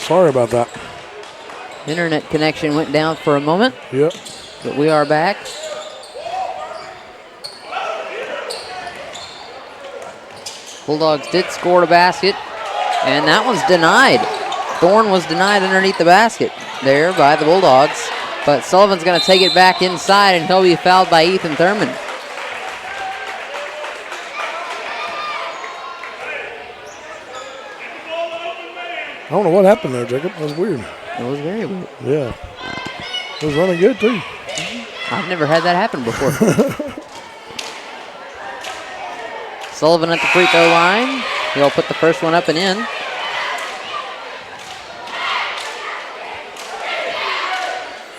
Sorry about that. Internet connection went down for a moment. Yep. But we are back. Bulldogs did score a basket, and that one's denied. Thorne was denied underneath the basket there by the Bulldogs, but Sullivan's going to take it back inside, and he'll be fouled by Ethan Thurman. I don't know what happened there, Jacob. That was weird. It was very weird. Yeah. It was running good, too. I've never had that happen before. Sullivan at the free throw line. He'll put the first one up and in.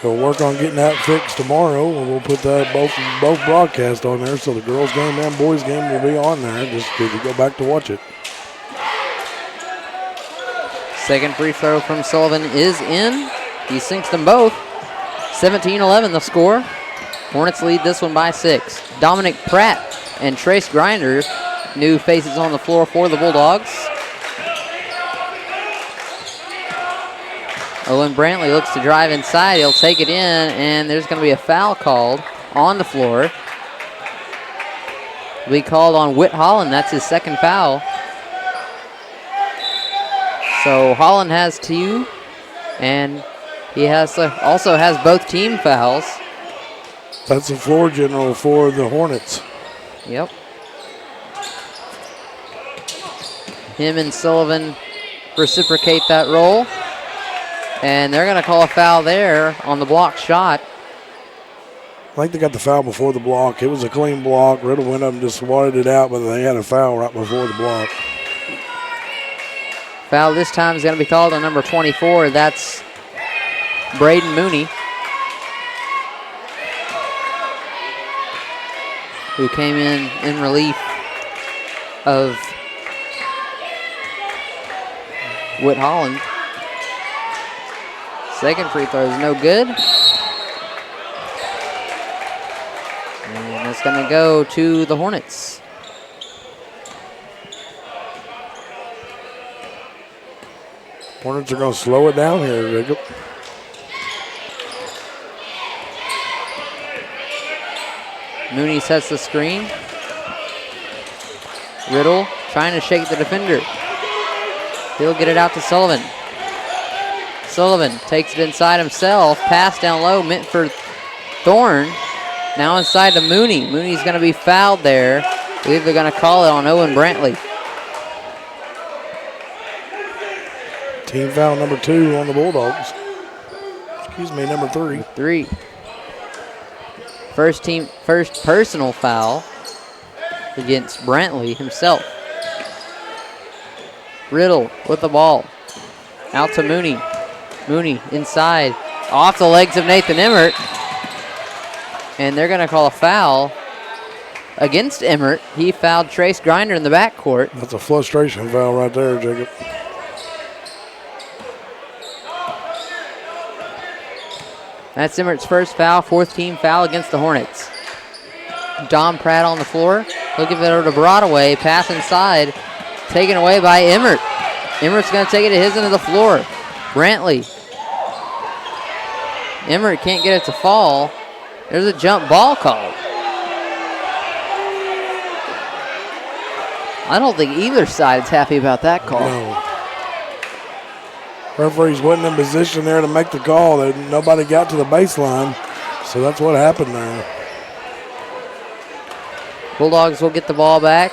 We'll work on getting that fixed tomorrow, and we'll put that both broadcasts on there, so the girls' game and boys' game will be on there, just if you go back to watch it. Second free throw from Sullivan is in. He sinks them both. 17-11 the score. Hornets lead this one by 6. Dominic Pratt and Trace Grinder, new faces on the floor for the Bulldogs. Owen Brantley looks to drive inside. He'll take it in, and there's going to be a foul called on the floor. Will be called on Whit Holland. That's his second foul. So Holland has 2, and he also has both team fouls. That's the floor general for the Hornets. Yep. Him and Sullivan reciprocate that role. And they're going to call a foul there on the block shot. I think they got the foul before the block. It was a clean block. Riddle went up and just swatted it out, but they had a foul right before the block. Foul this time is going to be called on number 24. That's Braden Mooney, who came in relief of Whit Holland. Second free throw is no good. And it's going to go to the Hornets. Hornets are going to slow it down here, Jacob. Mooney sets the screen. Riddle trying to shake the defender. He'll get it out to Sullivan. Sullivan takes it inside himself. Pass down low, meant for Thorne. Now inside to Mooney. Mooney's going to be fouled there. I believe they're going to call it on Owen Brantley. Team foul number 2 on the Bulldogs. Excuse me, number 3. 3. First personal foul against Brantley himself. Riddle with the ball. Out to Mooney. Mooney inside. Off the legs of Nathan Emmert. And they're going to call a foul against Emmert. He fouled Trace Grinder in the backcourt. That's a frustration foul right there, Jacob. That's Emmert's first foul, 4th team foul against the Hornets. Dom Pratt on the floor. He'll give it over to Broadway. Pass inside. Taken away by Emmert. Emmert's going to take it to his end of the floor. Brantley. Emmert can't get it to fall. There's a jump ball called. I don't think either side's happy about that call. No. Referees wasn't in position there to make the call. Nobody got to the baseline, so that's what happened there. Bulldogs will get the ball back.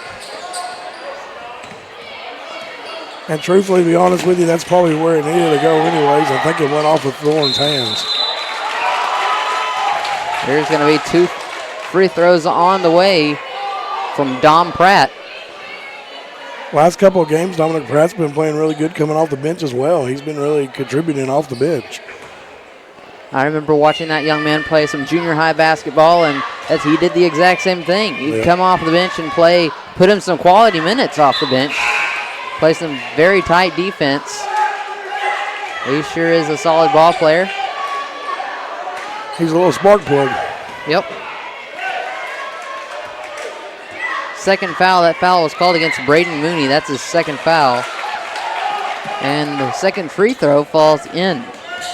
And truthfully, to be honest with you, that's probably where it needed to go anyways. I think it went off of Thorne's hands. There's going to be 2 free throws on the way from Dom Pratt. Last couple of games, Dominic Pratt's been playing really good coming off the bench as well. He's been really contributing off the bench. I remember watching that young man play some junior high basketball, and as he did the exact same thing. He'd come off the bench and put him some quality minutes off the bench. Play some very tight defense. He sure is a solid ball player. He's a little spark plug. Yep. Second foul. That foul was called against Braden Mooney. That's his second foul. And the second free throw falls in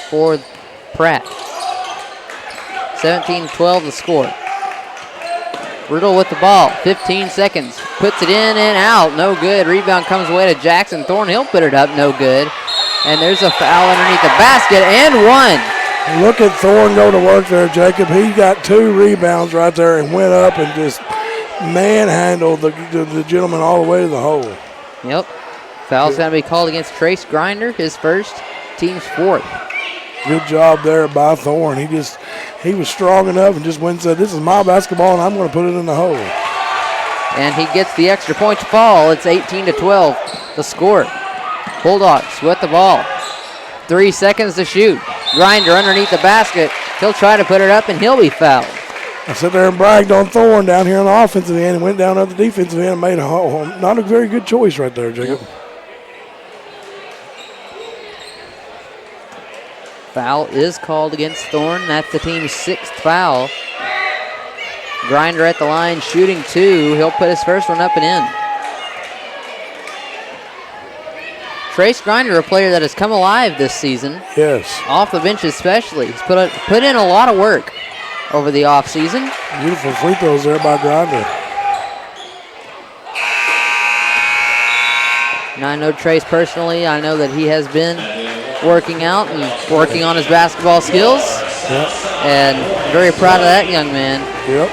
for Pratt. 17-12 the score. Riddle with the ball, 15 seconds. Puts it in and out, no good. Rebound comes away to Jackson Thorne. He'll put it up, no good. And there's a foul underneath the basket and one. Look at Thorne go to work there, Jacob. He got 2 rebounds right there and went up and just manhandled the gentleman all the way to the hole. Yep. Foul's going to be called against Trace Grinder, his first, team's 4th. Good job there by Thorne. He was strong enough and just went and said, this is my basketball and I'm going to put it in the hole. And he gets the extra point to fall. It's 18-12 the score. Bulldogs with the ball. 3 seconds to shoot. Grinder underneath the basket. He'll try to put it up and he'll be fouled. I sat there and bragged on Thorne down here on the offensive end and went down on the defensive end and made not a very good choice right there, Jacob. Foul is called against Thorne. That's the team's 6th foul. Grinder at the line, shooting 2. He'll put his first one up and in. Trace Grinder, a player that has come alive this season. Yes. Off the bench especially. He's put in a lot of work over the offseason. Beautiful free throws there by Grinder. And I know Trace personally. I know that he has been working out and working on his basketball skills. Yep. And very proud of that young man. Yep.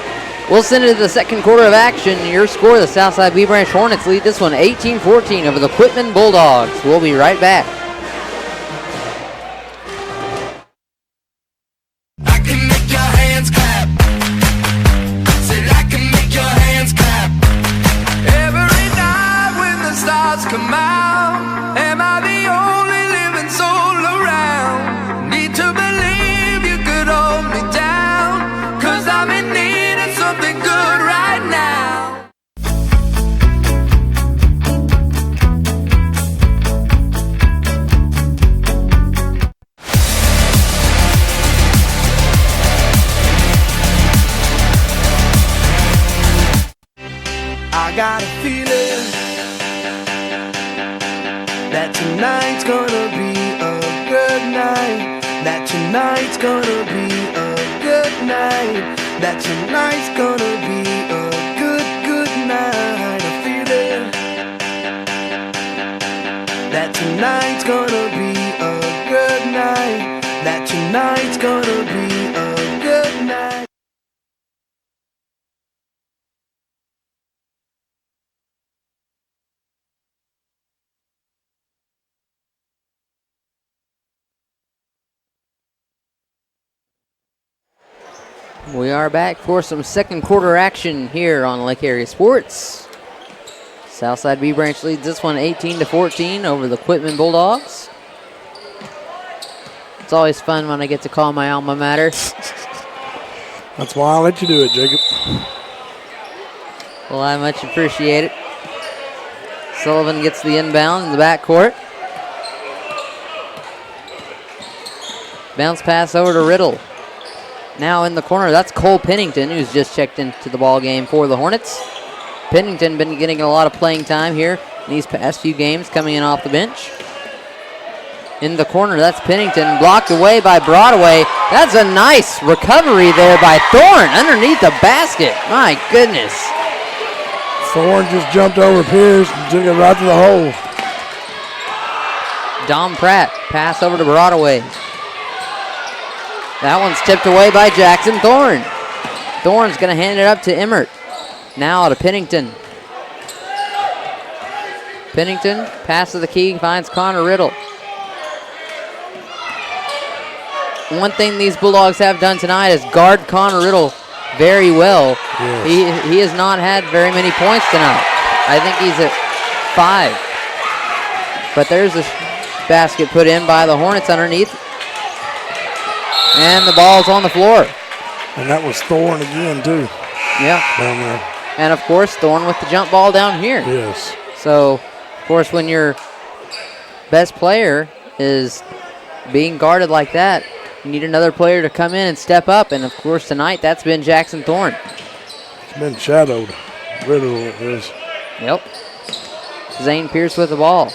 We'll send it to the second quarter of action. Your score, the Southside B Branch Hornets lead this one 18-14 over the Quitman Bulldogs. We'll be right back. I can make your hands clap. Said I can make your hands clap. Every night when the stars come out, am I the only living soul around? Need to believe you could hold me down, 'cause I'm in need of something good right now. I got a feeling that tonight's gonna be a good night. That tonight's gonna be a good night. That tonight's gonna be a good night. A feeling that tonight's gonna be a good night. That tonight's gonna be a good night. We are back for some second quarter action here on Lake Area Sports. Southside B Branch leads this one 18-14 over the Quitman Bulldogs. It's always fun when I get to call my alma mater. That's why I'll let you do it, Jacob. Well, I much appreciate it. Sullivan gets the inbound in the backcourt. Bounce pass over to Riddle. Now in the corner, that's Cole Pennington, who's just checked into the ball game for the Hornets. Pennington been getting a lot of playing time here in these past few games, coming in off the bench. In the corner, that's Pennington, blocked away by Broadway. That's a nice recovery there by Thorne underneath the basket. My goodness. Thorne just jumped over Pierce and took it right to the hole. Dom Pratt, pass over to Broadway. That one's tipped away by Jackson Thorne. Thorne's going to hand it up to Emmert. Now to Pennington. Pennington, pass to the key, finds Connor Riddle. One thing these Bulldogs have done tonight is guard Connor Riddle very well. Yes. He has not had very many points tonight. I think he's at 5. But there's a basket put in by the Hornets underneath. And the ball's on the floor. And that was Thorne again, too. Yeah. Down there. And, of course, Thorne with the jump ball down here. Yes. So, of course, when your best player is being guarded like that, you need another player to come in and step up. And, of course, tonight that's been Jackson Thorne. It's been shadowed. Riddle is. Yep. Zane Pierce with the ball.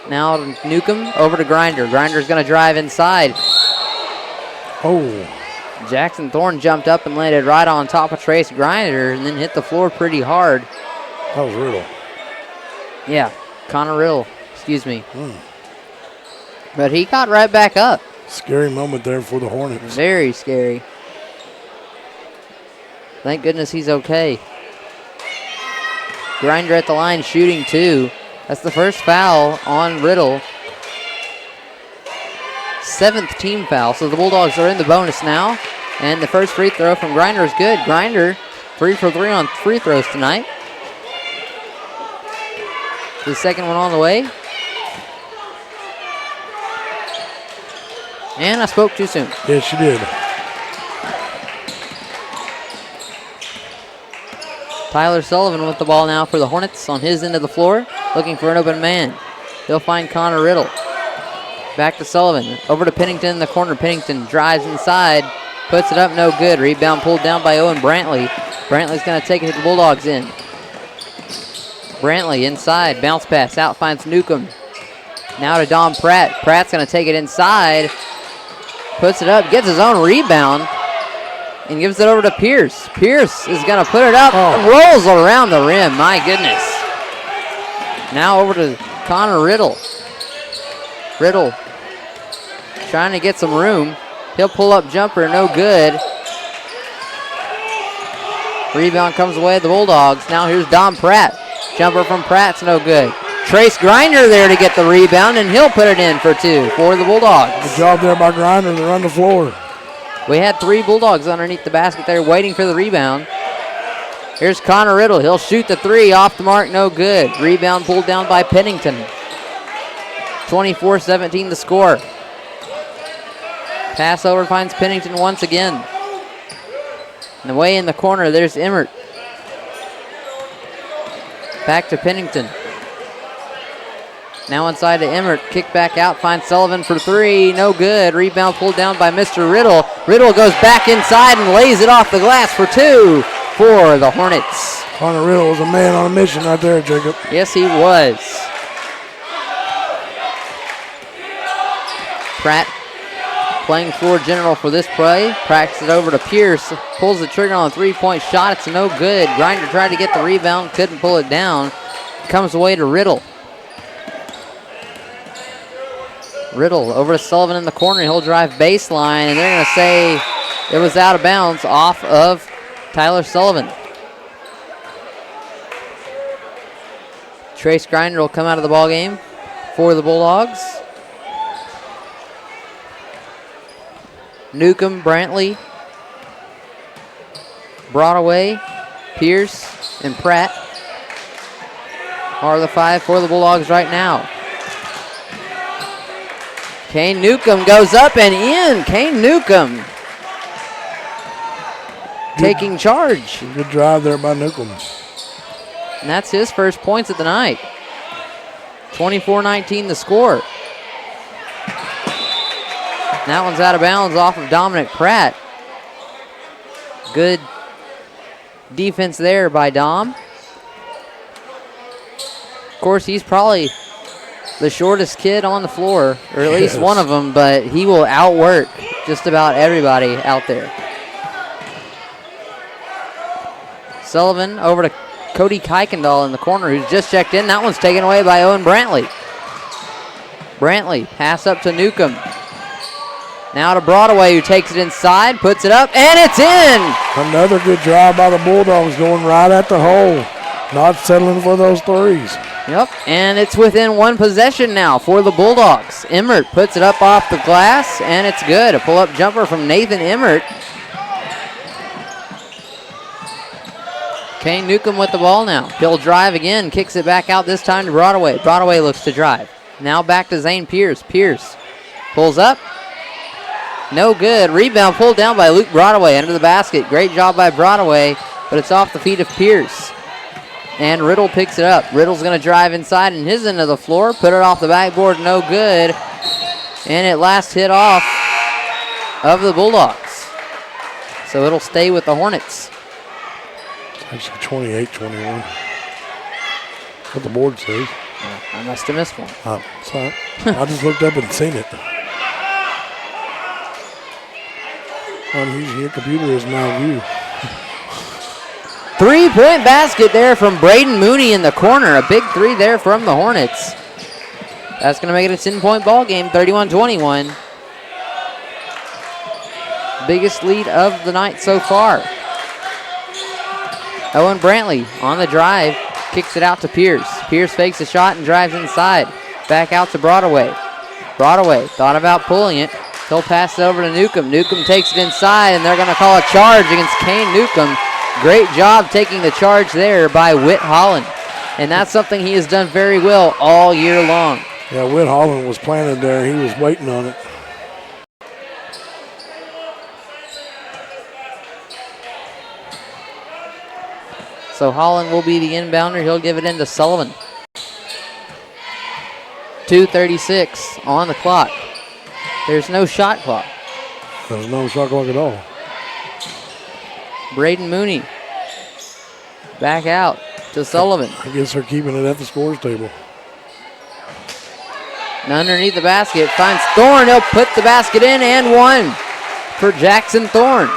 Now Newcomb over to Grinder. Grinder's going to drive inside. Oh. Jackson Thorne jumped up and landed right on top of Trace Grinder and then hit the floor pretty hard. That was Riddle. Yeah, Connor Riddle, excuse me. But he got right back up. Scary moment there for the Hornets. Very scary. Thank goodness he's okay. Grinder at the line shooting 2. That's the first foul on Riddle. 7th team foul, so the Bulldogs are in the bonus now. And the first free throw from Grinder is good. Grinder 3 for 3 on free throws tonight. The second one on the way. And I spoke too soon. Yes, you did. Tyler Sullivan with the ball now for the Hornets on his end of the floor, looking for an open man. He'll find Connor Riddle. Back to Sullivan. Over to Pennington in the corner. Pennington drives inside, puts it up, no good. Rebound pulled down by Owen Brantley. Brantley's going to take it to the Bulldogs in. Brantley inside, bounce pass, out finds Newcomb. Now to Dom Pratt. Pratt's going to take it inside, puts it up, gets his own rebound, and gives it over to Pierce. Pierce is going to put it up, rolls around the rim, my goodness. Now over to Connor Riddle. Riddle trying to get some room. He'll pull up jumper, no good. Rebound comes away at the Bulldogs. Now here's Dom Pratt. Jumper from Pratt's no good. Trace Grinder there to get the rebound, and he'll put it in for 2 for the Bulldogs. Good job there by Grinder to run the floor. We had 3 Bulldogs underneath the basket there waiting for the rebound. Here's Connor Riddle. He'll shoot the 3 off the mark, no good. Rebound pulled down by Pennington. 24-17 the score. Pass over finds Pennington once again. And away in the corner, there's Emmert. Back to Pennington. Now inside to Emmert. Kick back out, finds Sullivan for 3. No good. Rebound pulled down by Mr. Riddle. Riddle goes back inside and lays it off the glass for 2 for the Hornets. Connor Riddle was a man on a mission right there, Jacob. Yes, he was. Pratt playing floor general for this play. Practices it over to Pierce. Pulls the trigger on a 3-point shot. It's no good. Grinder tried to get the rebound. Couldn't pull it down. Comes away to Riddle. Riddle over to Sullivan in the corner. He'll drive baseline, and they're going to say it was out of bounds off of Tyler Sullivan. Trace Grinder will come out of the ball game for the Bulldogs. Newcomb, Brantley, Broadway, Pierce, and Pratt are the 5 for the Bulldogs right now. Kane Newcomb goes up and in. Kane Newcomb taking charge. Good drive there by Newcomb. And that's his first points of the night. 24-19 the score. That one's out of bounds off of Dominic Pratt. Good defense there by Dom. Of course, he's probably the shortest kid on the floor, or at least one of them, but he will outwork just about everybody out there. Sullivan over to Cody Kuykendall in the corner, who's just checked in. That one's taken away by Owen Brantley. Brantley, pass up to Newcomb. Now to Broadway, who takes it inside, puts it up, and it's in! Another good drive by the Bulldogs, going right at the hole. Not settling for those threes. Yep, and it's within 1 possession now for the Bulldogs. Emmert puts it up off the glass, and it's good. A pull-up jumper from Nathan Emmert. Kane Newcomb with the ball now. He'll drive again, kicks it back out, this time to Broadway. Broadway looks to drive. Now back to Zane Pierce. Pierce pulls up. No good. Rebound pulled down by Luke Broadway under the basket. Great job by Broadway, but it's off the feet of Pierce. And Riddle picks it up. Riddle's going to drive inside in his end of the floor, put it off the backboard, no good. And it last hit off of the Bulldogs. So it'll stay with the Hornets. Actually 28-21. What the board says. Yeah. I must have missed one. Sorry. I just looked up and seen it. Your computer is now view. 3-point basket there from Braden Mooney in the corner. A big three there from the Hornets. That's going to make it a 10-point ball game, 31-21. Biggest lead of the night so far. Owen Brantley on the drive, kicks it out to Pierce. Pierce fakes a shot and drives inside. Back out to Broadway. Broadway thought about pulling it. He'll pass it over to Newcomb. Newcomb takes it inside, and they're going to call a charge against Kane Newcomb. Great job taking the charge there by Whit Holland. And that's something he has done very well all year long. Yeah, Whit Holland was planted there. He was waiting on it. So Holland will be the inbounder. He'll give it in to Sullivan. 2:36 on the clock. There's no shot clock. There's no shot clock at all. Braden Mooney back out to Sullivan. I guess they're keeping it at the scores table. And underneath the basket, finds Thorne. He'll put the basket in and one for Jackson Thorne.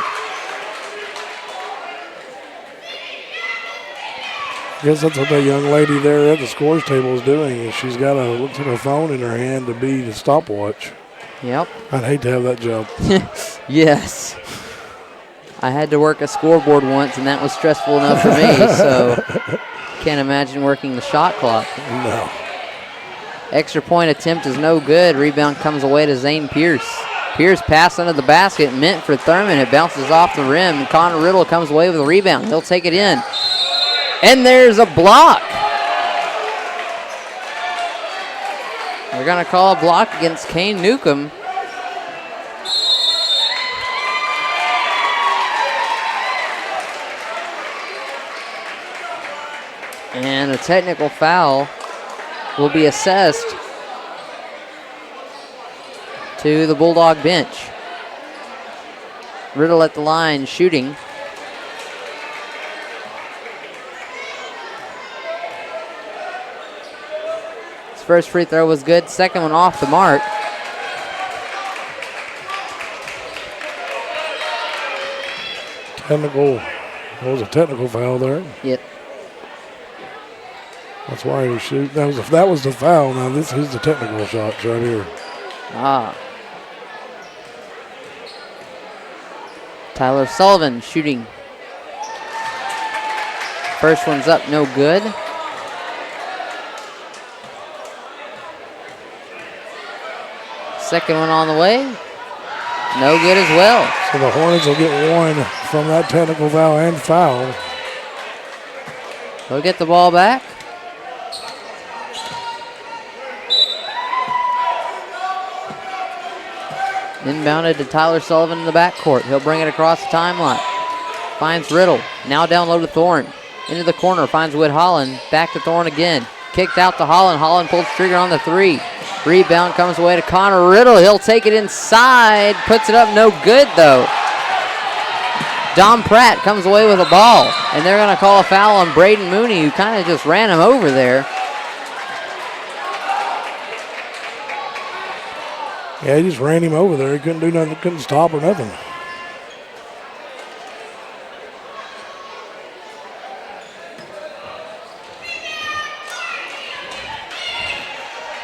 I guess that's what that young lady there at the scores table is doing. She's got looks like a phone in her hand to be the stopwatch. Yep. I'd hate to have that job. Yes. I had to work a scoreboard once, and that was stressful enough for me, so can't imagine working the shot clock. No. Extra point attempt is no good. Rebound comes away to Zane Pierce. Pierce pass under the basket, meant for Thurman. It bounces off the rim, and Connor Riddle comes away with a rebound. He'll take it in. And there's a block. They're going to call a block against Kane Newcomb. And a technical foul will be assessed to the Bulldog bench. Riddle at the line shooting. His first free throw was good. Second one off the mark. Technical. That was a technical foul there. Yep. That's why he was shooting. That was the foul. Now this is the technical shots right here. Ah. Tyler Sullivan shooting. First one's up, no good. Second one on the way. No good as well. So the Hornets will get one from that technical foul and foul. They'll get the ball back. Inbounded to Tyler Sullivan in the backcourt. He'll bring it across the timeline. Finds Riddle. Now down low to Thorne. Into the corner. Finds Whit Holland. Back to Thorne again. Kicked out to Holland. Holland pulls trigger on the three. Rebound comes away to Connor Riddle. He'll take it inside. Puts it up. No good, though. Dom Pratt comes away with a ball. And they're going to call a foul on Braden Mooney, who kind of just ran him over there. Yeah, he just ran him over there. He couldn't do nothing. Couldn't stop or nothing.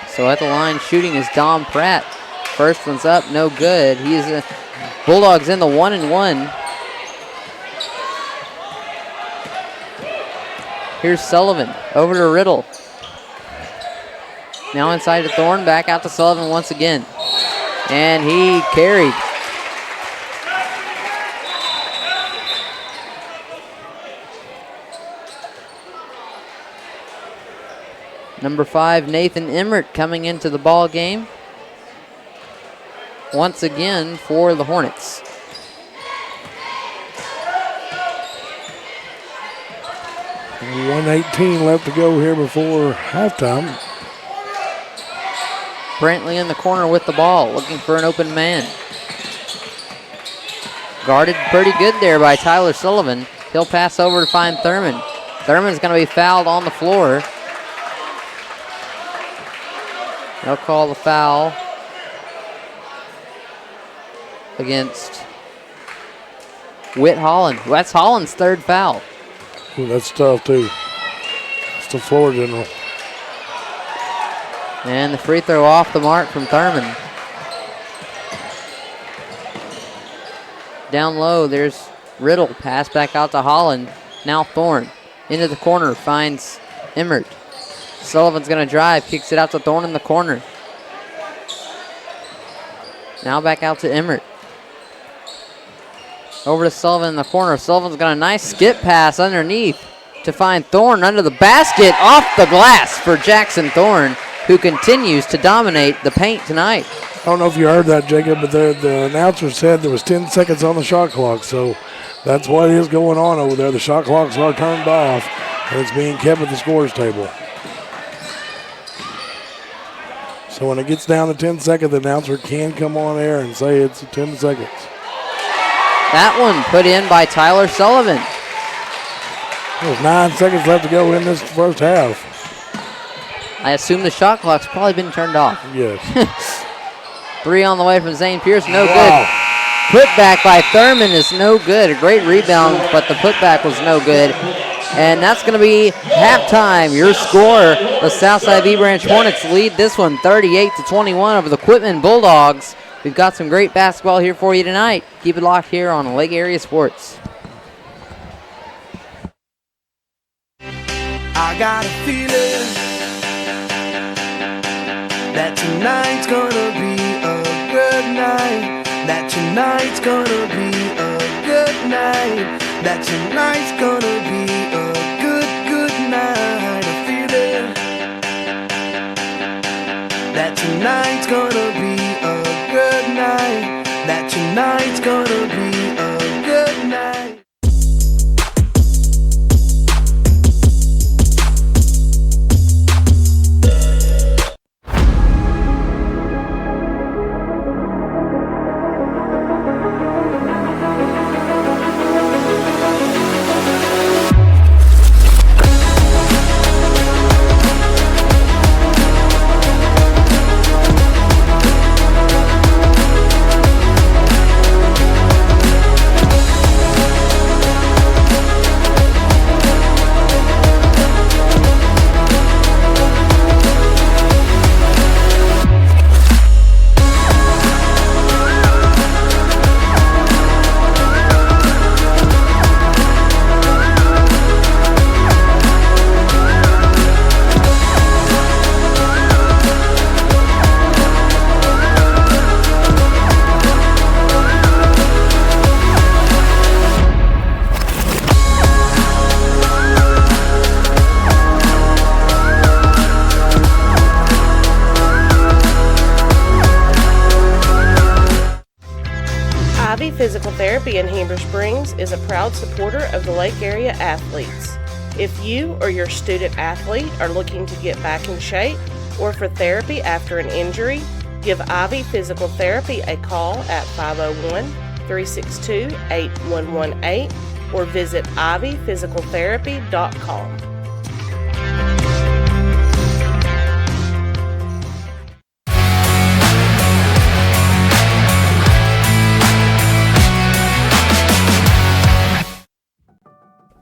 So at the line shooting is Dom Pratt. First one's up, no good. Bulldogs in the 1-1. Here's Sullivan over to Riddle. Now inside to Thorne, back out to Sullivan once again. And he carried. Number 5, Nathan Emmert coming into the ball game. Once again for the Hornets. And 1:18 left to go here before halftime. Brantley in the corner with the ball, looking for an open man. Guarded pretty good there by Tyler Sullivan. He'll pass over to find Thurman. Thurman's going to be fouled on the floor. They'll call the foul against Whit Holland. That's Holland's third foul. Ooh, that's tough, too. It's the floor general. And the free throw off the mark from Thurman. Down low, there's Riddle. Pass back out to Holland. Now Thorne. Into the corner, finds Emmert. Sullivan's going to drive, kicks it out to Thorne in the corner. Now back out to Emmert. Over to Sullivan in the corner. Sullivan's got a nice skip pass underneath to find Thorne under the basket, off the glass for Jackson Thorne, who continues to dominate the paint tonight. I don't know if you heard that, Jacob, but the announcer said there was 10 seconds on the shot clock, so that's what is going on over there. The shot clocks are turned off, and it's being kept at the scorer's table. So when it gets down to 10 seconds, the announcer can come on air and say it's 10 seconds. That one put in by Tyler Sullivan. There's 9 seconds left to go in this first half. I assume the shot clock's probably been turned off. Yes. 3 on the way from Zane Pierce, no Wow. good. Putback by Thurman is no good. A great rebound, but the putback was no good. And that's going to be halftime. Your score, the Southside V Branch Hornets lead this one 38-21 over the Quitman Bulldogs. We've got some great basketball here for you tonight. Keep it locked here on Lake Area Sports. I got a feeling that tonight's gonna be a good night. That tonight's gonna be a good night. That tonight's gonna be a good night. A feeling that tonight's gonna be a good night. That tonight's gonna be a good night. Physical Therapy in Heber Springs is a proud supporter of the Lake Area athletes. If you or your student athlete are looking to get back in shape or for therapy after an injury, give Ivy Physical Therapy a call at 501-362-8118 or visit ivyphysicaltherapy.com.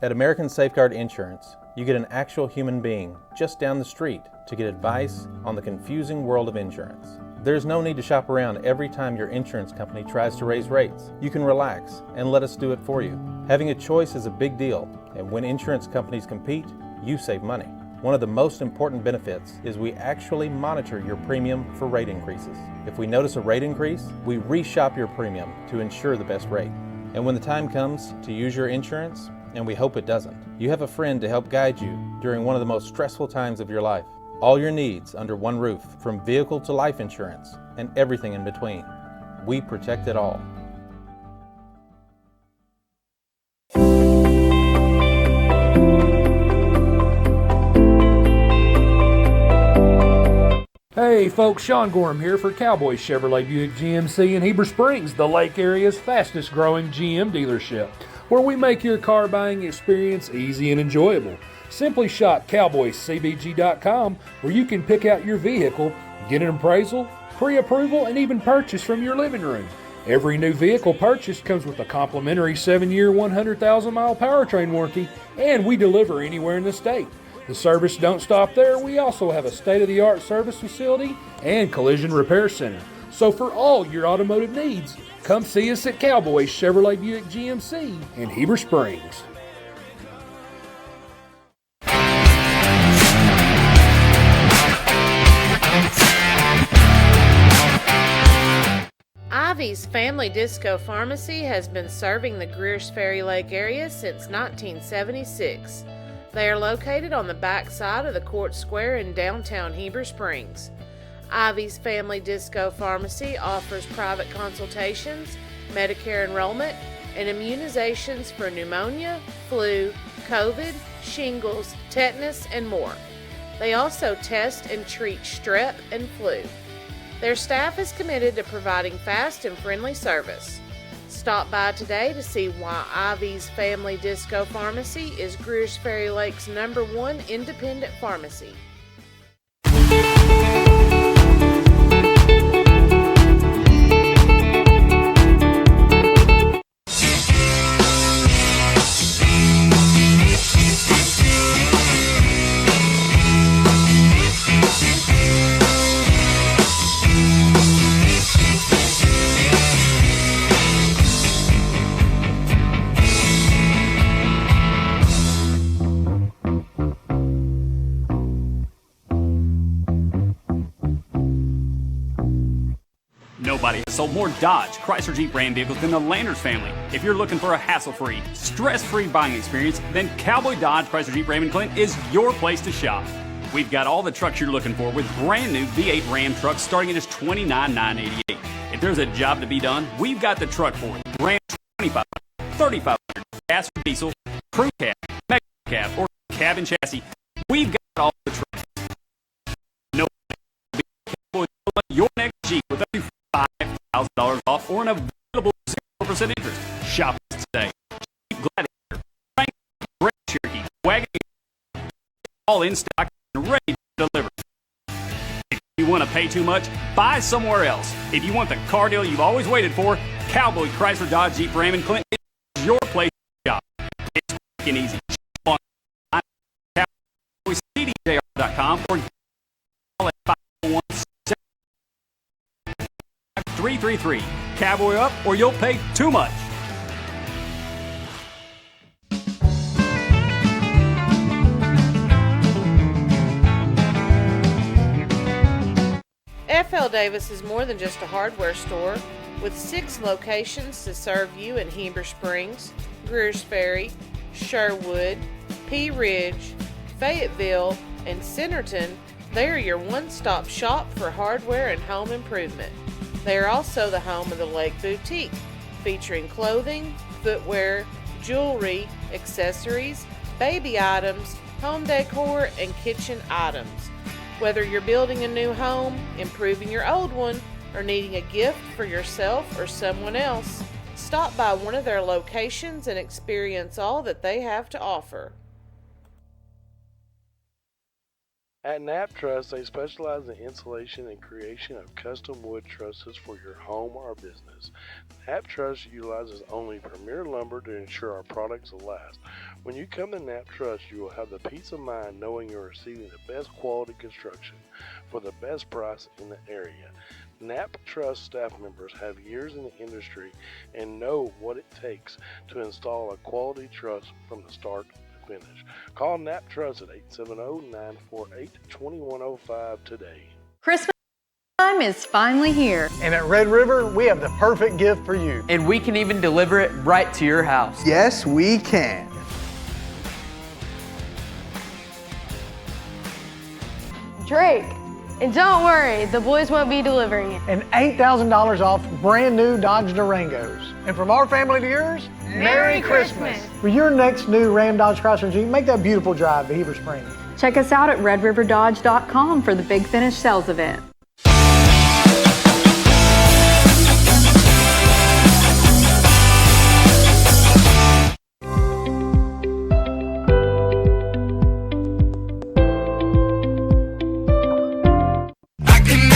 At American Safeguard Insurance, you get an actual human being just down the street to get advice on the confusing world of insurance. There's no need to shop around every time your insurance company tries to raise rates. You can relax and let us do it for you. Having a choice is a big deal, and when insurance companies compete, you save money. One of the most important benefits is we actually monitor your premium for rate increases. If we notice a rate increase, we reshop your premium to ensure the best rate. And when the time comes to use your insurance, and we hope it doesn't, you have a friend to help guide you during one of the most stressful times of your life. All your needs under one roof, from vehicle to life insurance, and everything in between. We protect it all. Hey folks, Sean Gorham here for Cowboys Chevrolet Buick GMC in Heber Springs, the Lake Area's fastest growing GM dealership, where we make your car buying experience easy and enjoyable. Simply shop cowboyscbg.com, where you can pick out your vehicle Get an appraisal, pre-approval, and even purchase from your living room. Every new vehicle purchased comes with a complimentary 7-year, 100,000-mile powertrain warranty, and we deliver anywhere in the state. The service don't stop there. We also have a state-of-the-art service facility and collision repair center. So for all your automotive needs, come see us at Cowboys Chevrolet Buick GMC in Heber Springs. Ivy's Family Disco Pharmacy has been serving the Greers Ferry Lake area since 1976. They are located on the back side of the Court Square in downtown Heber Springs. Ivy's Family Disco Pharmacy offers private consultations, Medicare enrollment, and immunizations for pneumonia, flu, COVID, shingles, tetanus, and more. They also test and treat strep and flu. Their staff is committed to providing fast and friendly service. Stop by today to see why Ivy's Family Disco Pharmacy is Greers Ferry Lake's #1 independent pharmacy. Nobody has sold more Dodge, Chrysler, Jeep, Ram vehicles than the Landers family. If you're looking for a hassle-free, stress-free buying experience, then Cowboy Dodge, Chrysler, Jeep, Ram, and Clint is your place to shop. We've got all the trucks you're looking for with brand new V8 Ram trucks starting at just $29,988. If there's a job to be done, we've got the truck for it. Ram 2500, 3500, gas or diesel, crew cab, mega cab, or cabin chassis. We've got all the trucks. No, Cowboy, your next Jeep with up to $5,000 off or an available 0% interest. Shop us today. Jeep Gladiator, Frank, Grand Cherokee, Wagon, all in stock and ready to deliver. If you want to pay too much, buy somewhere else. If you want the car deal you've always waited for, Cowboy, Chrysler, Dodge, Jeep, Ram, and Clint is your place to shop. It's quick and easy. Shop online at cowboycdjr.com or call at 501-333. Cowboy up or you'll pay too much. F.L. Davis is more than just a hardware store, with 6 locations to serve you in Heber Springs, Greers Ferry, Sherwood, Pea Ridge, Fayetteville, and Centerton. They are your one-stop shop for hardware and home improvement. They are also the home of the Lake Boutique, featuring clothing, footwear, jewelry, accessories, baby items, home decor, and kitchen items. Whether you're building a new home, improving your old one, or needing a gift for yourself or someone else, stop by one of their locations and experience all that they have to offer. At Knapp Truss, they specialize in installation and creation of custom wood trusses for your home or business. Knapp Truss utilizes only premier lumber to ensure our products will last. When you come to Knapp Truss, you will have the peace of mind knowing you're receiving the best quality construction for the best price in the area. Knapp Truss staff members have years in the industry and know what it takes to install a quality truss from the start to finish. Call Knapp Truss at 870-948-2105 today. Christmas time is finally here. And at Red River, we have the perfect gift for you. And we can even deliver it right to your house. Yes, we can. Drake. And don't worry, the boys won't be delivering it. And $8,000 off brand new Dodge Durangos. And from our family to yours, Merry Christmas. For your next new Ram, Dodge, Chrysler, Jeep, make that beautiful drive to Heber Springs. Check us out at redriverdodge.com for the Big Finish sales event. I can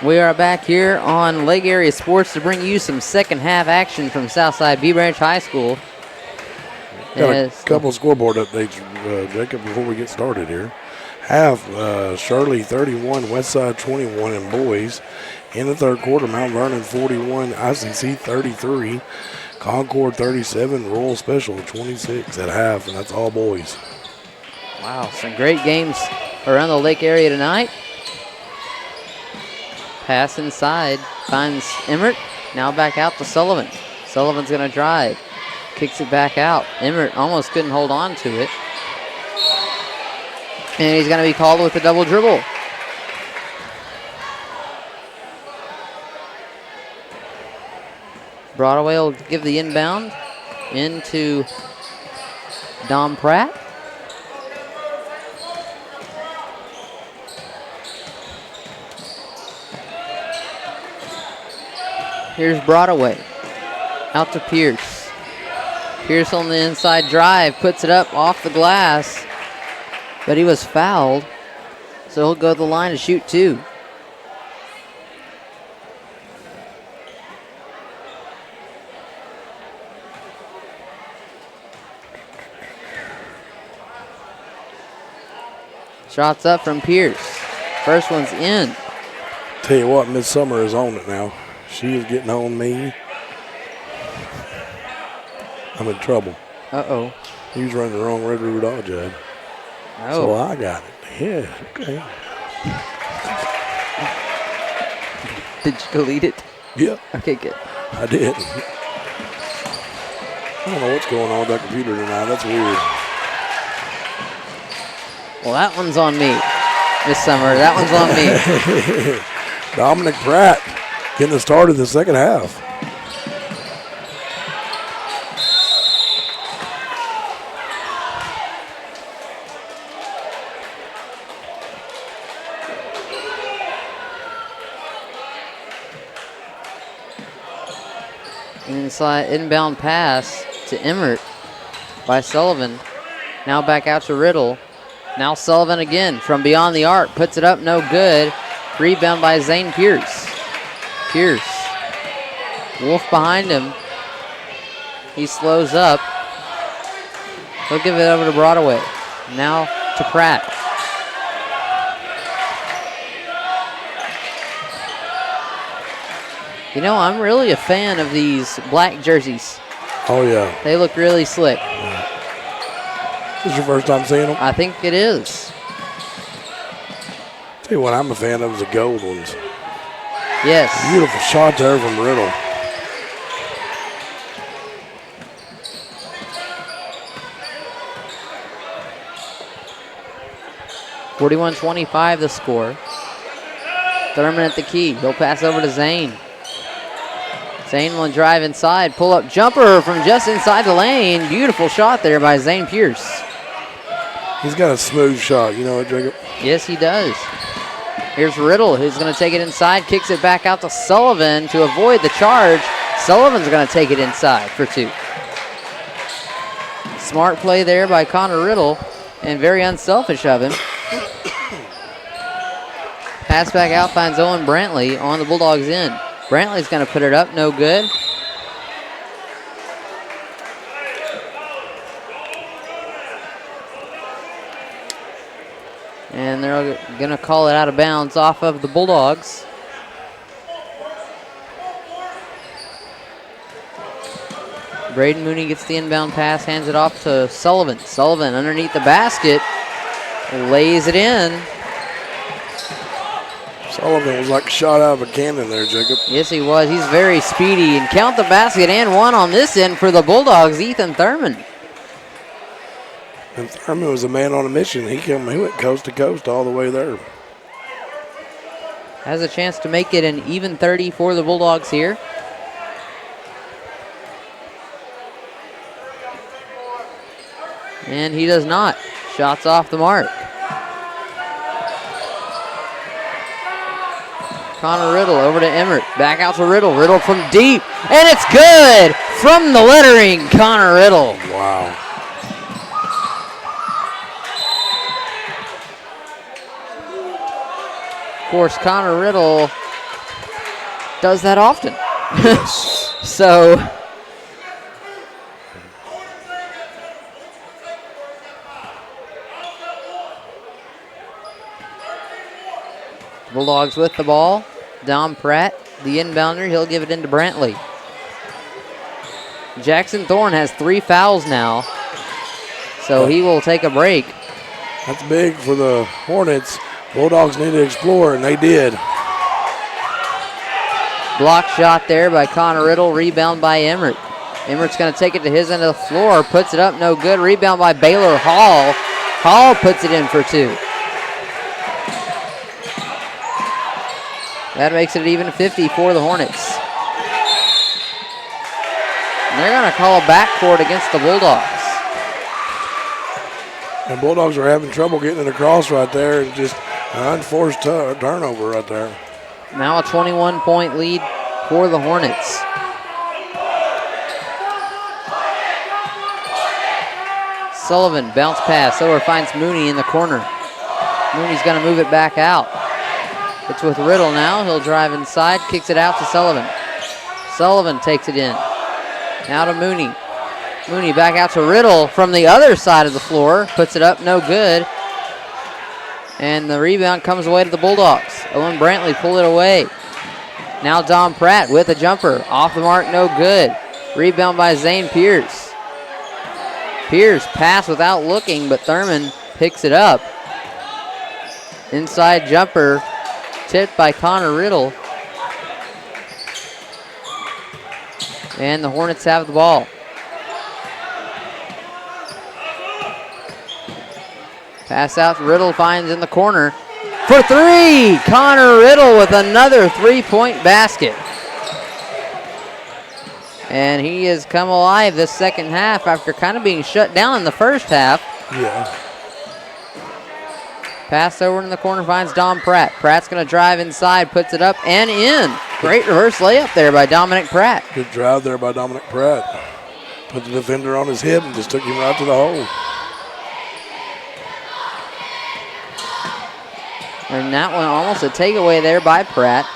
We are back here on Lake Area Sports to bring you some second half action from Southside B Branch High School. Got a couple scoreboard updates, Jacob, before we get started here. Half, Shirley 31, Westside 21 in boys. In the third quarter, Mount Vernon 41, ICC 33, Concord 37, Royal Special 26 at half, and that's all boys. Wow, some great games around the Lake area tonight. Pass inside, finds Emmert. Now back out to Sullivan. Sullivan's going to drive. Kicks it back out. Emmert almost couldn't hold on to it. And he's going to be called with a double dribble. Broadway will give the inbound into Dom Pratt. Here's Broadway. Out to Pierce. Pierce on the inside drive, puts it up off the glass, but he was fouled, so he'll go to the line to shoot two. Shots up from Pierce. First one's in. Tell you what, Miss Summer is on it now. She is getting on me. I'm in trouble. Uh-oh. He was running the wrong Red River Dodge ad. Oh. So I got it. Yeah, okay. Did you delete it? Yeah. Okay, good. I did. I don't know what's going on with that computer tonight. That's weird. Well, that one's on me this summer. That one's on me. Dominic Pratt getting the start of the second half. Inside inbound pass to Emmert by Sullivan. Now back out to Riddle. Now Sullivan again from beyond the arc. Puts it up, no good. Rebound by Zane Pierce. Pierce. Wolf behind him. He slows up. He'll give it over to Broadway. Now to Pratt. You know, I'm really a fan of these black jerseys. Oh, yeah. They look really slick. Yeah. Is this your first time seeing them? I think it is. Tell you what I'm a fan of is the gold ones. Yes. Beautiful shot there from Riddle. (41-25) the score. Thurman at the key. He'll pass over to Zane. Zane will drive inside. Pull-up jumper from just inside the lane. Beautiful shot there by Zane Pierce. He's got a smooth shot, you know what, Jacob? Yes, he does. Here's Riddle, who's going to take it inside. Kicks it back out to Sullivan to avoid the charge. Sullivan's going to take it inside for two. Smart play there by Connor Riddle, and very unselfish of him. Pass back out, finds Owen Brantley on the Bulldogs' end. Brantley's going to put it up, no good. And they're going to call it out of bounds off of the Bulldogs. Braden Mooney gets the inbound pass, hands it off to Sullivan. Sullivan underneath the basket, lays it in. Sullivan was like a shot out of a cannon there, Jacob. Yes, he was. He's very speedy. And count the basket and one on this end for the Bulldogs, Ethan Thurman. And Thurman was a man on a mission. He went coast to coast all the way there. Has a chance to make it an even 30 for the Bulldogs here. And he does not. Shots off the mark. Connor Riddle over to Emmert. Back out to Riddle. Riddle from deep. And it's good from the lettering, Connor Riddle. Wow. Of course, Connor Riddle does that often. Yes. So Bulldogs with the ball. Dom Pratt, the inbounder, he'll give it into Brantley. Jackson Thorne has 3 fouls now, so he will take a break. That's big for the Hornets. Bulldogs need to explore, and they did. Block shot there by Connor Riddle, rebound by Emmert. Emmert's going to take it to his end of the floor, puts it up, no good. Rebound by Baylor Hall. Hall puts it in for 2. That makes it even 50 for the Hornets. And they're going to call a backcourt against the Bulldogs. And Bulldogs are having trouble getting it across right there, and just an unforced turnover right there. Now a 21-point lead for the Hornets. Sullivan, bounce pass, over finds Mooney in the corner. Mooney's going to move it back out. It's with Riddle now. He'll drive inside, kicks it out to Sullivan. Sullivan takes it in. Now to Mooney. Mooney back out to Riddle from the other side of the floor. Puts it up, no good. And the rebound comes away to the Bulldogs. Owen Brantley pulled it away. Now Dom Pratt with a jumper. Off the mark, no good. Rebound by Zane Pierce. Pierce pass without looking, but Thurman picks it up. Inside jumper tipped by Connor Riddle. And the Hornets have the ball. Pass out to Riddle, finds in the corner. For 3! Connor Riddle with another 3-point basket. And he has come alive this second half after kind of being shut down in the first half. Yeah. Pass over in the corner, finds Dom Pratt. Pratt's going to drive inside, puts it up and in. Great reverse layup there by Dominic Pratt. Good drive there by Dominic Pratt. Put the defender on his hip and just took him right to the hole. And that one almost a takeaway there by Pratt.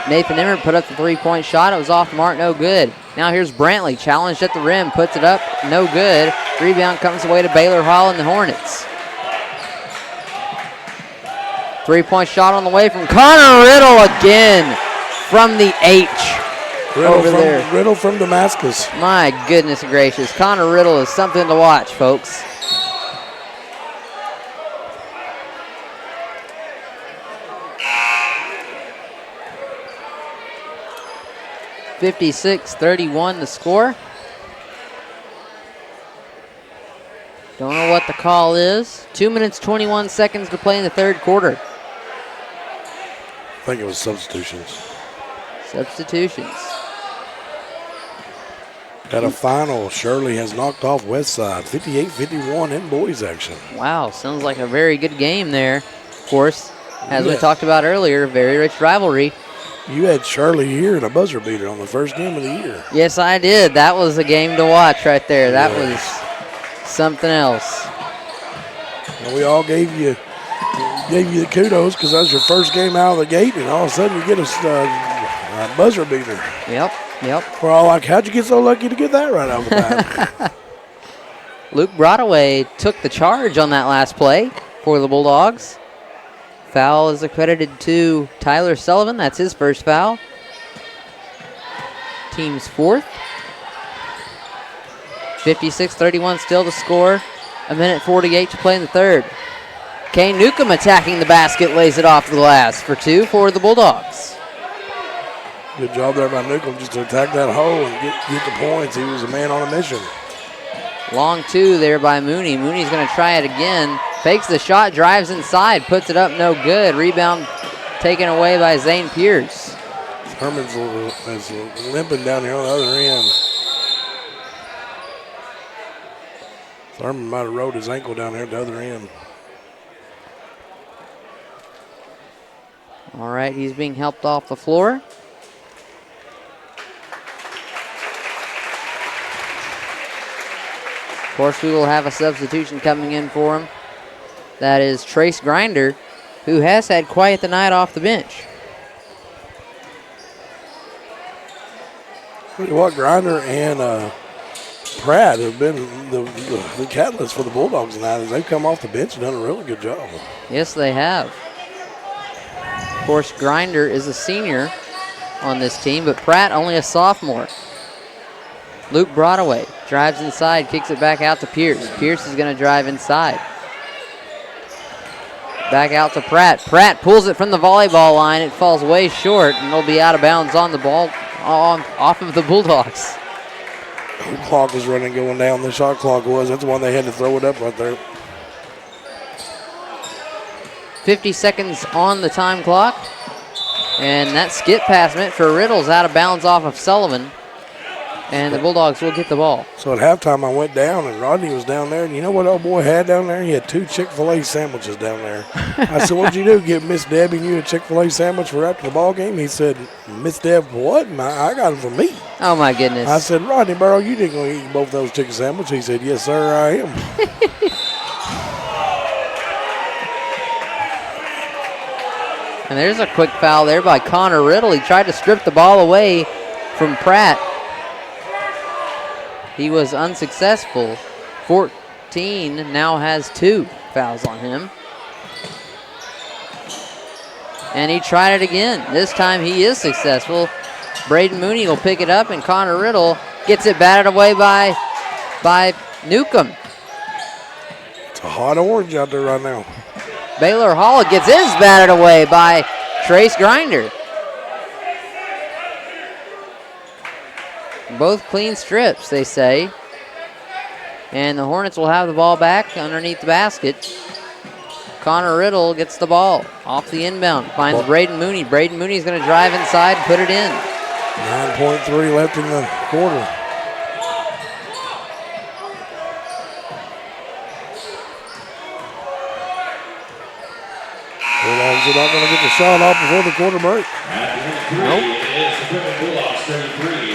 Nathan Emmert put up the 3-point shot. It was off the mark, no good. Now here's Brantley, challenged at the rim, puts it up, no good. Rebound comes away to Baylor Hall and the Hornets. 3-point shot on the way from Connor Riddle again from the H. Riddle from Damascus. My goodness gracious. Connor Riddle is something to watch, folks. (56-31) the score. Don't know what the call is. 2 minutes, 21 seconds to play in the third quarter. I think it was substitutions. Substitutions. Got a final. Shirley has knocked off Westside. 58-51 in boys action. Wow, sounds like a very good game there. Of course, as we talked about earlier, very rich rivalry. You had Shirley here in a buzzer beater on the first game of the year. Yes, I did. That was a game to watch right there. That was something else. And we all gave you the kudos because that was your first game out of the gate, and all of a sudden you get a buzzer beater. Yep. We're all like, how'd you get so lucky to get that right out of the bat? Luke Broadway took the charge on that last play for the Bulldogs. Foul is accredited to Tyler Sullivan. That's his first foul. Team's fourth. 56-31 still to score. 1:48 to play in the third. Kane Newcomb attacking the basket, lays it off the glass for 2 for the Bulldogs. Good job there by Newcomb just to attack that hole and get the points. He was a man on a mission. Long 2 there by Mooney. Mooney's going to try it again. Fakes the shot, drives inside, puts it up, no good. Rebound taken away by Zane Pierce. Herman's is limping down here on the other end. Thurman might have rolled his ankle down here at the other end. All right, he's being helped off the floor. Of course, we will have a substitution coming in for him. That is Trace Grinder, who has had quite the night off the bench. Tell you what, Grinder and Pratt have been the catalyst for the Bulldogs tonight as they've come off the bench and done a really good job. Yes, they have. Of course, Grinder is a senior on this team, but Pratt only a sophomore. Luke Broadway drives inside, kicks it back out to Pierce. Pierce is going to drive inside. Back out to Pratt. Pratt pulls it from the volleyball line. It falls way short, and it'll be out of bounds on the ball, off of the Bulldogs. The clock was running, going down. The shot clock was. That's why they had to throw it up right there. 50 seconds on the time clock. And that skip pass meant for Riddle's out of bounds off of Sullivan. And the Bulldogs will get the ball. So at halftime, I went down, and Rodney was down there. And you know what old boy had down there? He had 2 Chick-fil-A sandwiches down there. I said, what'd you do, give Miss Debbie and you a Chick-fil-A sandwich for after the ball game? He said, Miss Deb, what? I got them for me. Oh, my goodness. I said, Rodney Burrow, you didn't go eat both those chicken sandwiches. He said, yes, sir, I am. And there's a quick foul there by Connor Riddle. He tried to strip the ball away from Pratt. He was unsuccessful. 14 now has 2 fouls on him. And he tried it again. This time he is successful. Braden Mooney will pick it up, and Connor Riddle gets it batted away by Newcomb. It's a hot orange out there right now. Baylor Hall gets his batted away by Trace Grinder. Both clean strips, they say. And the Hornets will have the ball back underneath the basket. Connor Riddle gets the ball off the inbound, finds Braden Mooney. Braden Mooney's going to drive inside and put it in. 9.3 left in the quarter. Bulldogs are not going to get the shot off before the quarter break. Nope. It's the Quitman Bulldogs 33.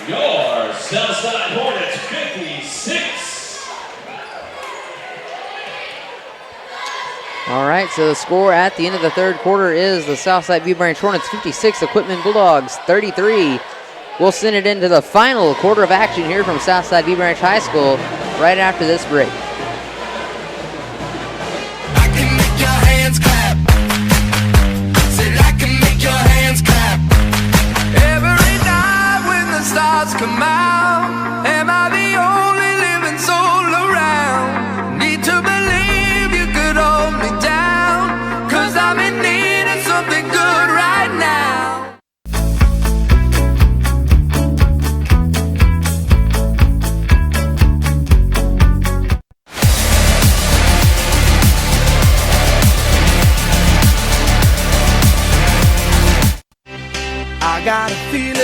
Your Southside Hornets 56. All right, so the score at the end of the third quarter is the Southside View Branch Hornets 56, the Quitman Bulldogs 33. We'll send it into the final quarter of action here from Southside View Branch High School right after this break. Stars come out. Am I the only living soul around? Need to believe you could hold me down, 'cause I'm in need of something good right now. I got a feeling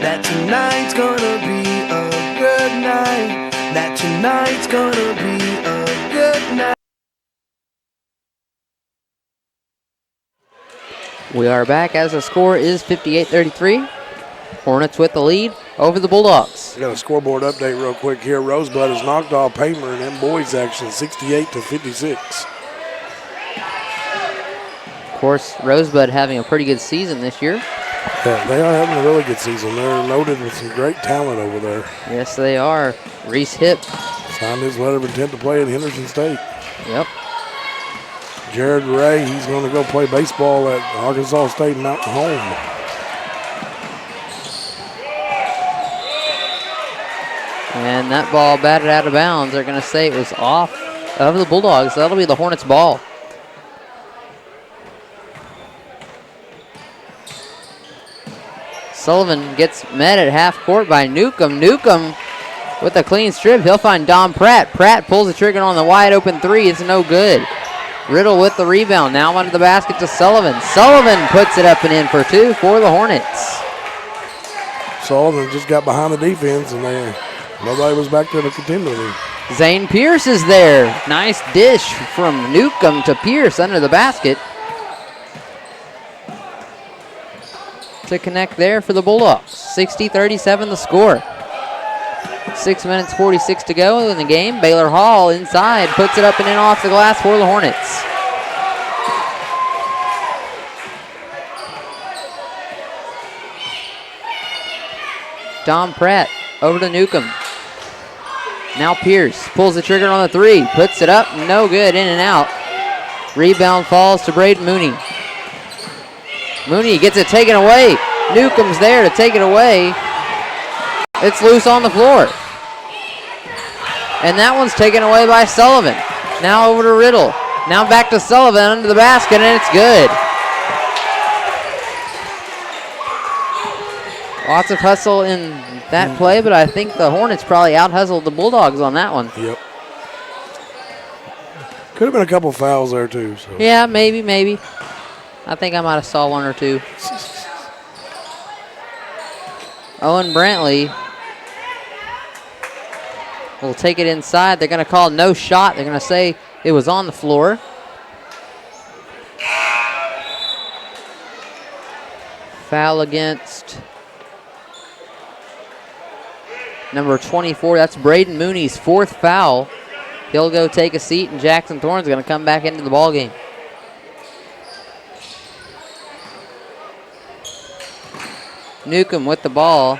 that tonight's gonna be a good night. That tonight's gonna be a good night. We are back as the score is 58-33. Hornets with the lead over the Bulldogs. We got a scoreboard update real quick here. Rosebud has knocked off Paymer in them boys action 68-56. Of course, Rosebud having a pretty good season this year. Yeah, they are having a really good season. They're loaded with some great talent over there. Yes, they are. Reese Hipp signed his letter of intent to play at Henderson State. Yep. Jared Ray, he's going to go play baseball at Arkansas State Mountain Home. And that ball batted out of bounds. They're going to say it was off of the Bulldogs. That'll be the Hornets' ball. Sullivan gets met at half court by Newcomb. Newcomb with a clean strip. He'll find Dom Pratt. Pratt pulls the trigger on the wide open three. It's no good. Riddle with the rebound. Now under the basket to Sullivan. Sullivan puts it up and in for 2 for the Hornets. Sullivan just got behind the defense, and nobody was back there to contend with him. Zane Pierce is there. Nice dish from Newcomb to Pierce under the basket. To connect there for the Bulldogs. 60-37 the score. 6 minutes 46 to go in the game. Baylor Hall inside, puts it up and in off the glass for the Hornets. Dom Pratt over to Newcomb. Now Pierce pulls the trigger on the three, puts it up, no good, in and out. Rebound falls to Braden Mooney. Mooney gets it taken away. Newcomb's there to take it away. It's loose on the floor. And that one's taken away by Sullivan. Now over to Riddle. Now back to Sullivan under the basket, and it's good. Lots of hustle in that play, but I think the Hornets probably out-hustled the Bulldogs on that one. Yep. Could have been a couple fouls there, too. So. Yeah, maybe. I think I might have saw one or two. Owen Brantley will take it inside. They're going to call no shot. They're going to say it was on the floor. Foul against number 24. That's Braden Mooney's fourth foul. He'll go take a seat, and Jackson Thorne's going to come back into the ballgame. Newcomb with the ball.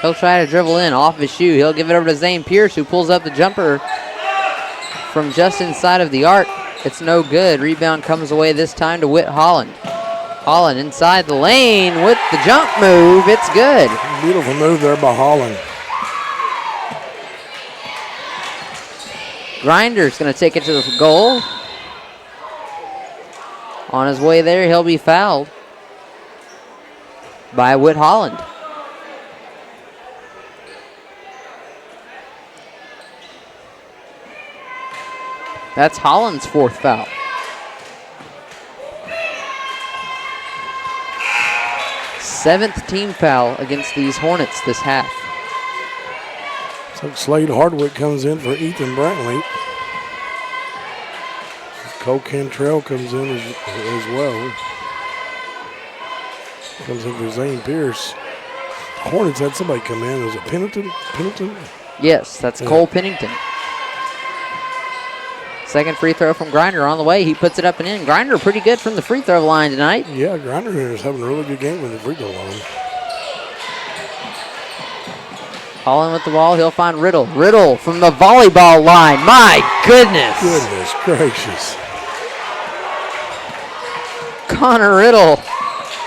He'll try to dribble in off his shoe. He'll give it over to Zane Pierce, who pulls up the jumper from just inside of the arc. It's no good. Rebound comes away this time to Whit Holland. Holland inside the lane with the jump move. It's good. Beautiful move there by Holland. Grinder's going to take it to the goal. On his way there, he'll be fouled by Whit Holland. That's Holland's fourth foul. Seventh team foul against these Hornets this half. So Slade Hardwick comes in for Ethan Brantley. Cole Cantrell comes in as well. Comes in for Zane Pierce. Hornets had somebody come in. Was it Pennington? Yes, that's Cole Pennington. Second free throw from Grinder on the way. He puts it up and in. Grinder pretty good from the free throw line tonight. Yeah, Grinder is having a really good game with the free throw line. Holland with the ball. He'll find Riddle. Riddle from the volleyball line. My goodness. Goodness gracious. Connor Riddle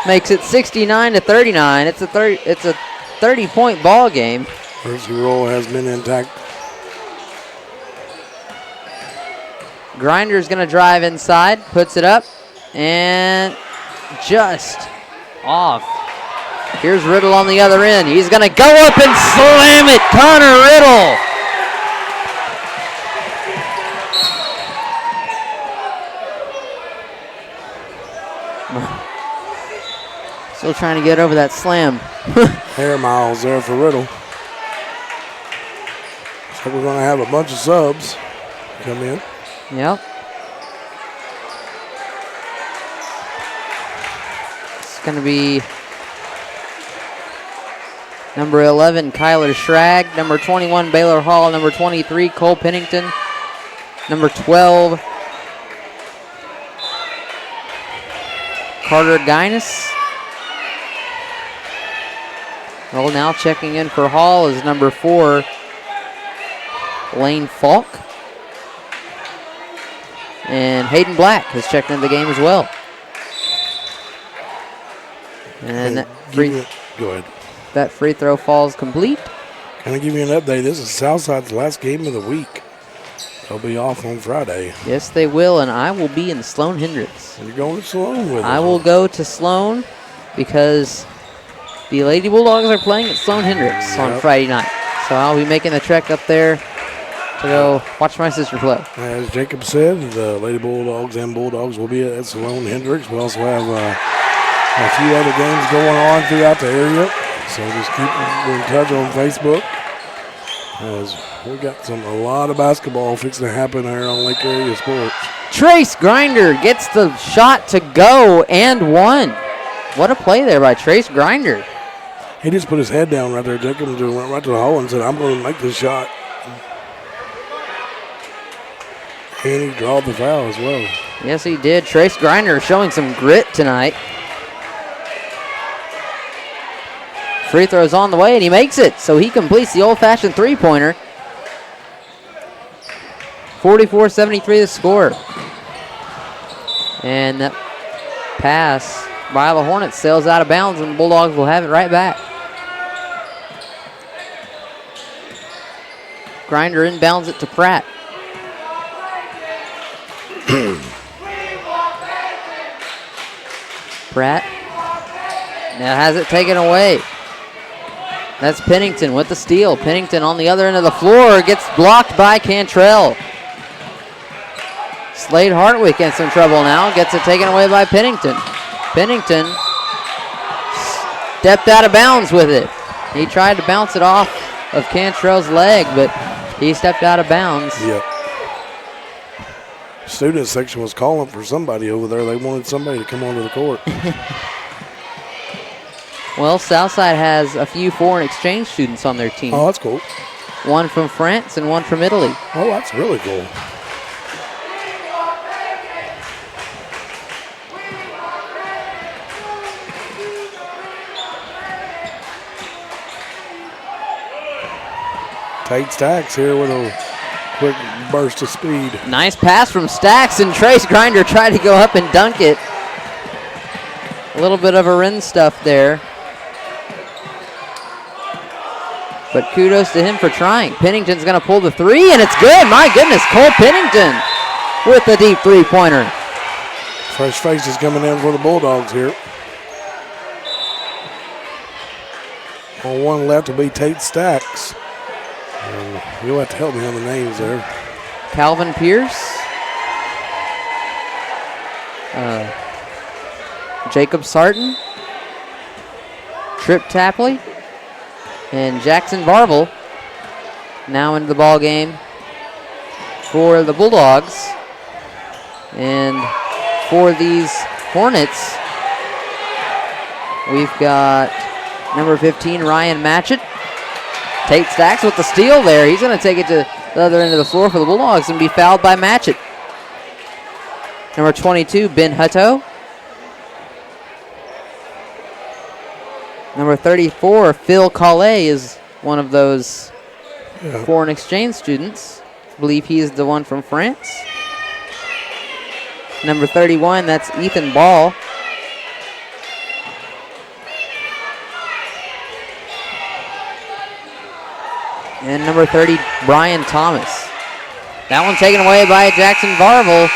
makes it 69-39. It's a 30-point ball game. First roll has been intact. Grinder's going to drive inside, puts it up, and just off. Here's Riddle on the other end. He's going to go up and slam it. Connor Riddle. Still trying to get over that slam. Hair miles there for Riddle. So we're going to have a bunch of subs come in. Yep. It's going to be number 11, Kyler Schrag. Number 21, Baylor Hall. Number 23, Cole Pennington. Number 12, Carter Guinness. Well, now checking in for Hall is number 4, Lane Falk. And Hayden Black has checked into the game as well. And go ahead. That free throw falls complete. Can I give you an update? This is Southside's last game of the week. They'll be off on Friday. Yes, they will, and I will be in Sloan Hendricks. You're going to Sloan with us? I will go to Sloan because the Lady Bulldogs are playing at Sloan Hendricks on Friday night. So I'll be making the trek up there to go watch my sister play. As Jacob said, the Lady Bulldogs and Bulldogs will be at Sloan Hendricks. We also have a few other games going on throughout the area. So just keep in touch on Facebook. As we got a lot of basketball fixing to happen here on Lake Area Sports. Trace Grinder gets the shot to go and one. What a play there by Trace Grinder. He just put his head down right there. Jacob just went right to the hole and said, I'm going to make this shot. And he drawed the foul as well. Yes, he did. Trace Grinder showing some grit tonight. Free throw's on the way, and he makes it. So he completes the old-fashioned three-pointer. 44-73 the score. And that pass by the Hornets sails out of bounds, and the Bulldogs will have it right back. Grinder inbounds it to Pratt. Pratt now has it taken away. That's Pennington with the steal. Pennington on the other end of the floor gets blocked by Cantrell. Slade Hartwick in some trouble now. Gets it taken away by Pennington. Pennington stepped out of bounds with it. He tried to bounce it off of Cantrell's leg, but he stepped out of bounds. Yep. Student section was calling for somebody over there. They wanted somebody to come onto the court. Well, Southside has a few foreign exchange students on their team. Oh, that's cool. One from France and one from Italy. Oh, that's really cool. Tate Stacks here with a quick burst of speed. Nice pass from Stacks, and Trace Grinder tried to go up and dunk it. A little bit of a Ren stuff there. But kudos to him for trying. Pennington's going to pull the three, and it's good. My goodness, Cole Pennington with the deep three-pointer. Fresh faces coming in for the Bulldogs here. On one left will be Tate Stacks. You'll have to help me on the names there. Calvin Pierce. Jacob Sarton. Trip Tapley. And Jackson Barble now into the ball game for the Bulldogs. And for these Hornets, we've got number 15, Ryan Matchett. Tate Stacks with the steal there. He's going to take it to the other end of the floor for the Bulldogs and be fouled by Matchett. Number 22, Ben Hutto. Number 34, Phil Calais is one of those foreign exchange students. I believe he is the one from France. Number 31, that's Ethan Ball. And number 30, Brian Thomas. That one taken away by Jackson Barble.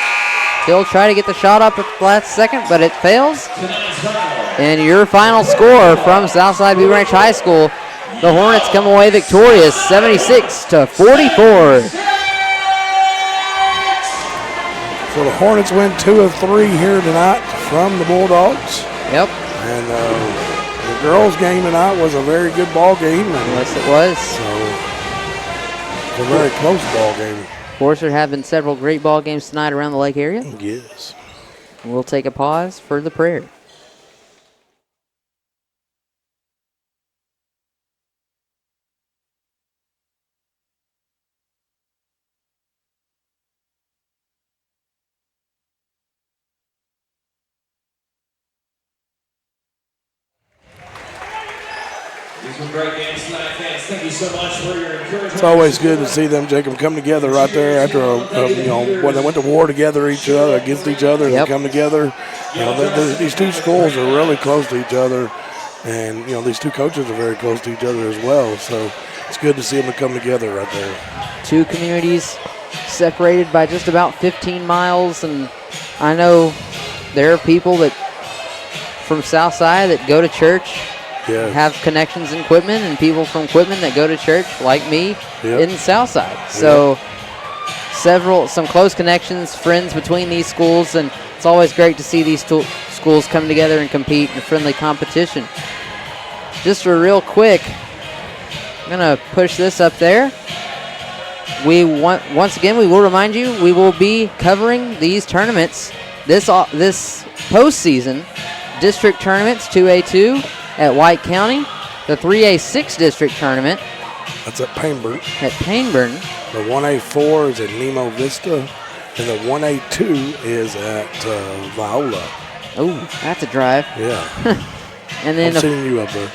He'll try to get the shot up at the last second, but it fails. And your final score from Southside Beaver Ranch High School, the Hornets come away victorious, 76-44. So the Hornets win 2 of 3 here tonight from the Bulldogs. Yep. And the girls' game tonight was a very good ball game. Yes, it was. So it's a very close ball game. Of course, there have been several great ball games tonight around the Lake area. Yes. We'll take a pause for the prayer. Great games tonight, fans. Thank you so much for your encouragement. It's always good to see them, Jacob, come together right there after when they went to war together, against each other, and they come together. These two schools are really close to each other, and these two coaches are very close to each other as well. So it's good to see them come together right there. Two communities separated by just about 15 miles, and I know there are people that from Southside that go to church. Yeah. Have connections in Quitman, and people from Quitman that go to church, like me, in Southside. So some close connections, friends between these schools, and it's always great to see these schools come together and compete in a friendly competition. Just real quick, I'm going to push this up there. Once again, we will remind you, we will be covering these tournaments this postseason. District tournaments, 2A2. At White County, the 3A 6 district tournament. That's at Painburn. The 1A4 is at Nemo Vista, and the 1A2 is at Viola. Oh, that's a drive. Yeah. And then I'm seeing you up there.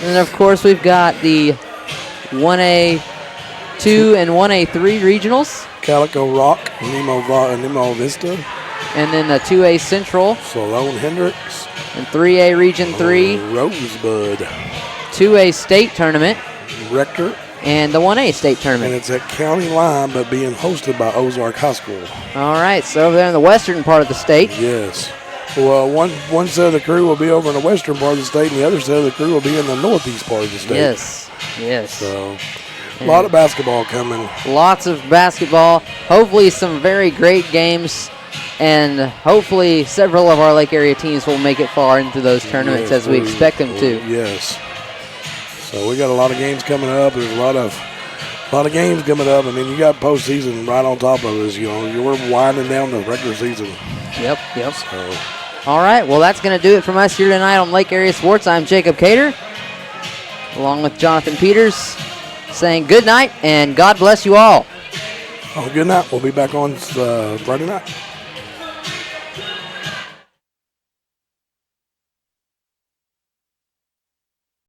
And of course, we've got the 1A2 and 1A3 regionals. Calico Rock, Nemo Vista. And then the 2A Central. Salone Hendricks. And 3A Region 3. Rosebud. 2A State Tournament. Rector. And the 1A State Tournament. And it's at County Line, but being hosted by Ozark High School. All right, so over there in the western part of the state. Yes. Well, one set of the crew will be over in the western part of the state, and the other set of the crew will be in the northeast part of the state. Yes. So, a lot of basketball coming. Lots of basketball. Hopefully some very great games. And hopefully several of our Lake area teams will make it far into those tournaments as we expect them to. Yes. So we got a lot of games coming up. There's a lot of games coming up. I mean, you got postseason right on top of us. You know, we're winding down the regular season. Yep. So. All right, well, that's going to do it from us here tonight on Lake Area Sports. I'm Jacob Cater, along with Jonathan Peters, saying good night and God bless you all. Oh, good night. We'll be back on Friday night.